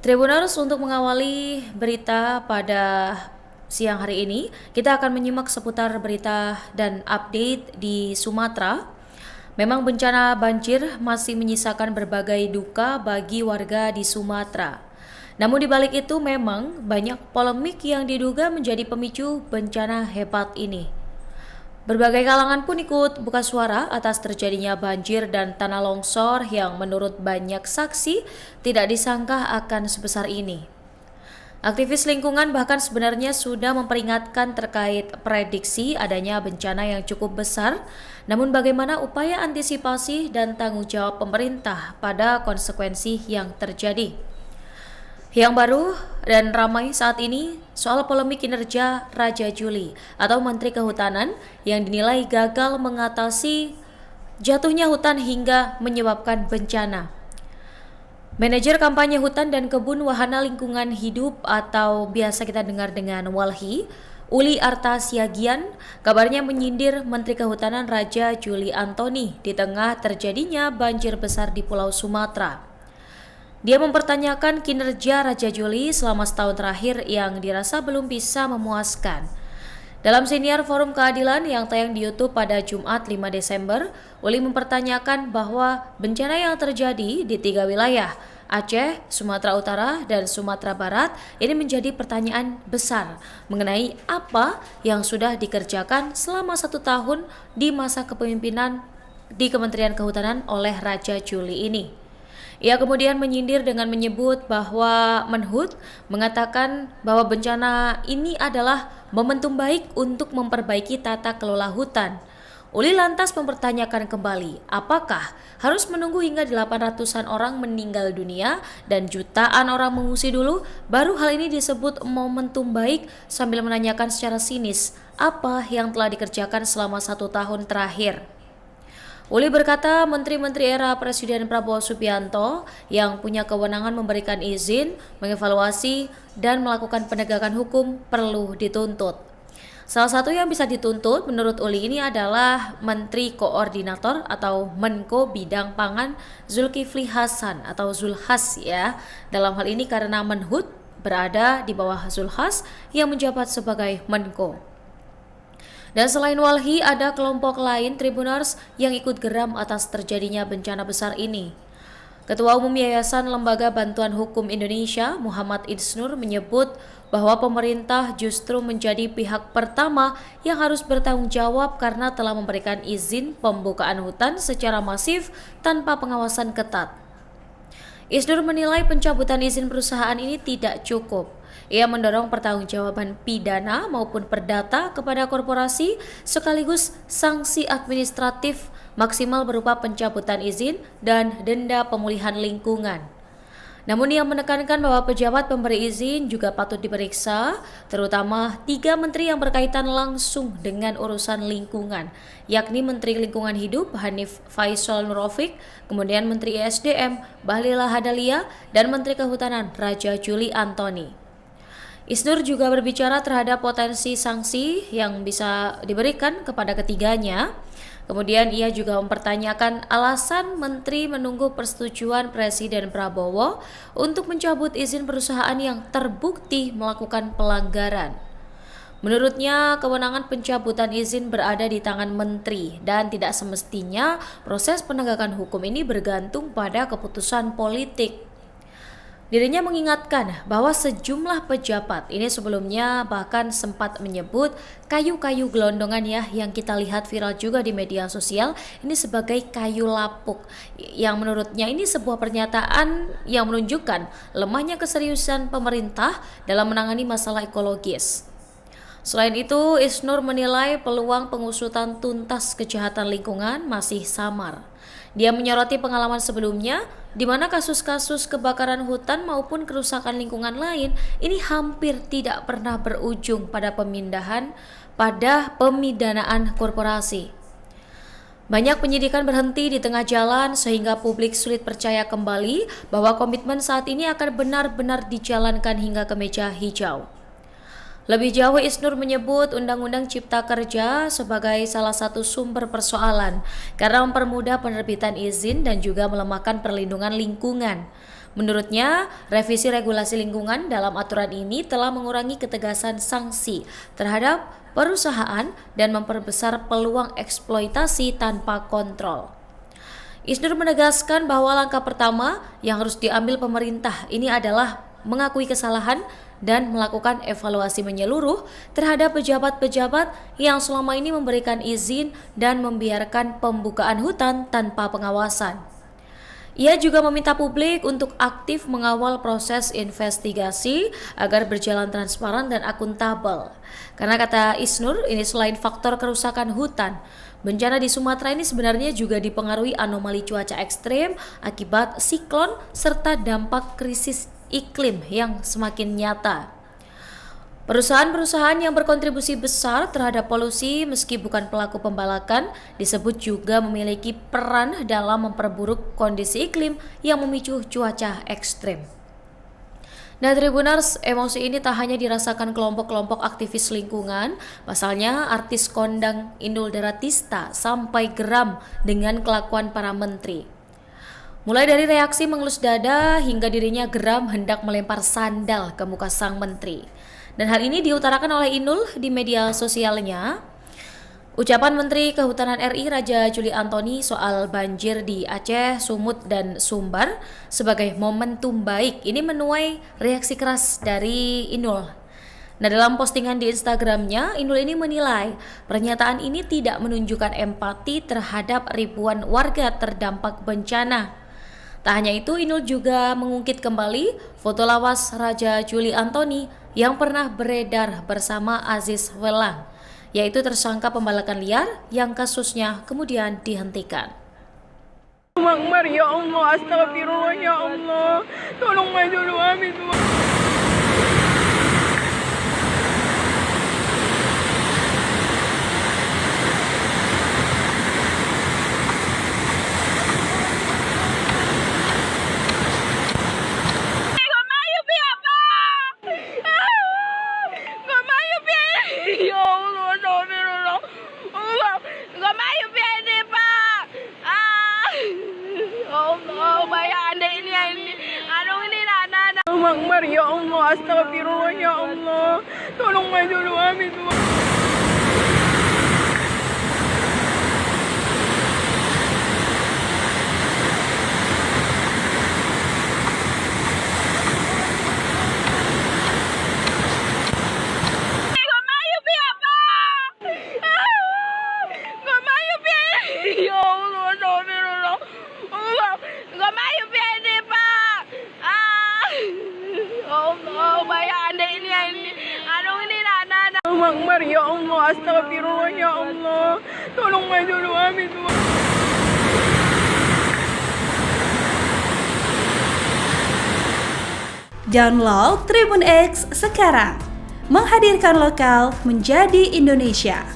Tribuners, untuk mengawali berita pada siang hari ini, kita akan menyimak seputar berita dan update di Sumatera. Memang bencana banjir masih menyisakan berbagai duka bagi warga di Sumatera. Namun di balik itu memang banyak polemik yang diduga menjadi pemicu bencana hebat ini. Berbagai kalangan pun ikut buka suara atas terjadinya banjir dan tanah longsor yang menurut banyak saksi tidak disangka akan sebesar ini. Aktivis lingkungan bahkan sebenarnya sudah memperingatkan terkait prediksi adanya bencana yang cukup besar, namun bagaimana upaya antisipasi dan tanggung jawab pemerintah pada konsekuensi yang terjadi. Yang baru dan ramai saat ini soal polemik kinerja Raja Juli atau Menteri Kehutanan yang dinilai gagal mengatasi jatuhnya hutan hingga menyebabkan bencana. Manajer kampanye hutan dan kebun wahana lingkungan hidup atau biasa kita dengar dengan WALHI, Uli Arta Siagian, kabarnya menyindir Menteri Kehutanan Raja Juli Antoni di tengah terjadinya banjir besar di Pulau Sumatera. Dia mempertanyakan kinerja Raja Juli selama setahun terakhir yang dirasa belum bisa memuaskan. Dalam siniar Forum Keadilan yang tayang di YouTube pada Jumat 5 Desember, Uli mempertanyakan bahwa bencana yang terjadi di 3 wilayah, Aceh, Sumatera Utara, dan Sumatera Barat, ini menjadi pertanyaan besar mengenai apa yang sudah dikerjakan selama 1 tahun di masa kepemimpinan di Kementerian Kehutanan oleh Raja Juli ini. Ia kemudian menyindir dengan menyebut bahwa Menhut mengatakan bahwa bencana ini adalah momentum baik untuk memperbaiki tata kelola hutan. Uli lantas mempertanyakan kembali, apakah harus menunggu hingga 800-an orang meninggal dunia dan jutaan orang mengungsi dulu, baru hal ini disebut momentum baik, sambil menanyakan secara sinis apa yang telah dikerjakan selama 1 tahun terakhir. Uli berkata menteri-menteri era Presiden Prabowo Subianto yang punya kewenangan memberikan izin, mengevaluasi, dan melakukan penegakan hukum perlu dituntut. Salah satu yang bisa dituntut menurut Uli ini adalah Menteri Koordinator atau Menko Bidang Pangan Zulkifli Hasan atau Zulhas ya. Dalam hal ini karena Menhut berada di bawah Zulhas yang menjabat sebagai Menko. Dan selain WALHI, ada kelompok lain Tribuners yang ikut geram atas terjadinya bencana besar ini. Ketua Umum Yayasan Lembaga Bantuan Hukum Indonesia, Muhammad Isnur, menyebut bahwa pemerintah justru menjadi pihak pertama yang harus bertanggung jawab karena telah memberikan izin pembukaan hutan secara masif tanpa pengawasan ketat. Isnur menilai pencabutan izin perusahaan ini tidak cukup. Ia mendorong pertanggungjawaban pidana maupun perdata kepada korporasi sekaligus sanksi administratif maksimal berupa pencabutan izin dan denda pemulihan lingkungan. Namun ia menekankan bahwa pejabat pemberi izin juga patut diperiksa, terutama 3 menteri yang berkaitan langsung dengan urusan lingkungan, yakni Menteri Lingkungan Hidup Hanif Faisal Nurofik, kemudian Menteri ESDM Bahlil Lahadalia, dan Menteri Kehutanan Raja Juli Antoni. Isnur juga berbicara terhadap potensi sanksi yang bisa diberikan kepada ketiganya. Kemudian ia juga mempertanyakan alasan menteri menunggu persetujuan Presiden Prabowo untuk mencabut izin perusahaan yang terbukti melakukan pelanggaran. Menurutnya, kewenangan pencabutan izin berada di tangan menteri dan tidak semestinya proses penegakan hukum ini bergantung pada keputusan politik. Dirinya mengingatkan bahwa sejumlah pejabat ini sebelumnya bahkan sempat menyebut kayu-kayu gelondongan ya yang kita lihat viral juga di media sosial ini sebagai kayu lapuk, yang menurutnya ini sebuah pernyataan yang menunjukkan lemahnya keseriusan pemerintah dalam menangani masalah ekologis. Selain itu, Isnur menilai peluang pengusutan tuntas kejahatan lingkungan masih samar. Dia menyoroti pengalaman sebelumnya di mana kasus-kasus kebakaran hutan maupun kerusakan lingkungan lain ini hampir tidak pernah berujung pada pemidanaan korporasi. Banyak penyidikan berhenti di tengah jalan sehingga publik sulit percaya kembali bahwa komitmen saat ini akan benar-benar dijalankan hingga ke meja hijau. Lebih jauh, Isnur menyebut Undang-Undang Cipta Kerja sebagai salah satu sumber persoalan karena mempermudah penerbitan izin dan juga melemahkan perlindungan lingkungan. Menurutnya, revisi regulasi lingkungan dalam aturan ini telah mengurangi ketegasan sanksi terhadap perusahaan dan memperbesar peluang eksploitasi tanpa kontrol. Isnur menegaskan bahwa langkah pertama yang harus diambil pemerintah ini adalah mengakui kesalahan dan melakukan evaluasi menyeluruh terhadap pejabat-pejabat yang selama ini memberikan izin dan membiarkan pembukaan hutan tanpa pengawasan. Ia juga meminta publik untuk aktif mengawal proses investigasi agar berjalan transparan dan akuntabel. Karena kata Isnur, ini selain faktor kerusakan hutan, bencana di Sumatera ini sebenarnya juga dipengaruhi anomali cuaca ekstrem akibat siklon serta dampak krisis iklim yang semakin nyata. Perusahaan-perusahaan yang berkontribusi besar terhadap polusi meski bukan pelaku pembalakan disebut juga memiliki peran dalam memperburuk kondisi iklim yang memicu cuaca ekstrem. Nah, Tribuners, emosi ini tak hanya dirasakan kelompok-kelompok aktivis lingkungan, pasalnya artis kondang Inul Daratista sampai geram dengan kelakuan para menteri. Mulai dari reaksi mengelus dada hingga dirinya geram hendak melempar sandal ke muka sang menteri. Dan hal ini diutarakan oleh Inul di media sosialnya. Ucapan Menteri Kehutanan RI Raja Juli Antoni soal banjir di Aceh, Sumut, dan Sumbar sebagai momentum baik ini menuai reaksi keras dari Inul. Nah, dalam postingan di Instagramnya, Inul ini menilai pernyataan ini tidak menunjukkan empati terhadap ribuan warga terdampak bencana. Tak hanya itu, Inul juga mengungkit kembali foto lawas Raja Juli Antoni yang pernah beredar bersama Aziz Welang, yaitu tersangka pembalakan liar yang kasusnya kemudian dihentikan. Akbar, ya Allah, astagfirullah, ya Allah, tolong maju doa itu. Akbar, ya Allah, astagfirullah, ya Allah, tolong maju doa itu. Akbar, ya Allah, astagfirullah, ya Allah, tolong maju doa itu. Download Tribun X sekarang, menghadirkan lokal menjadi Indonesia.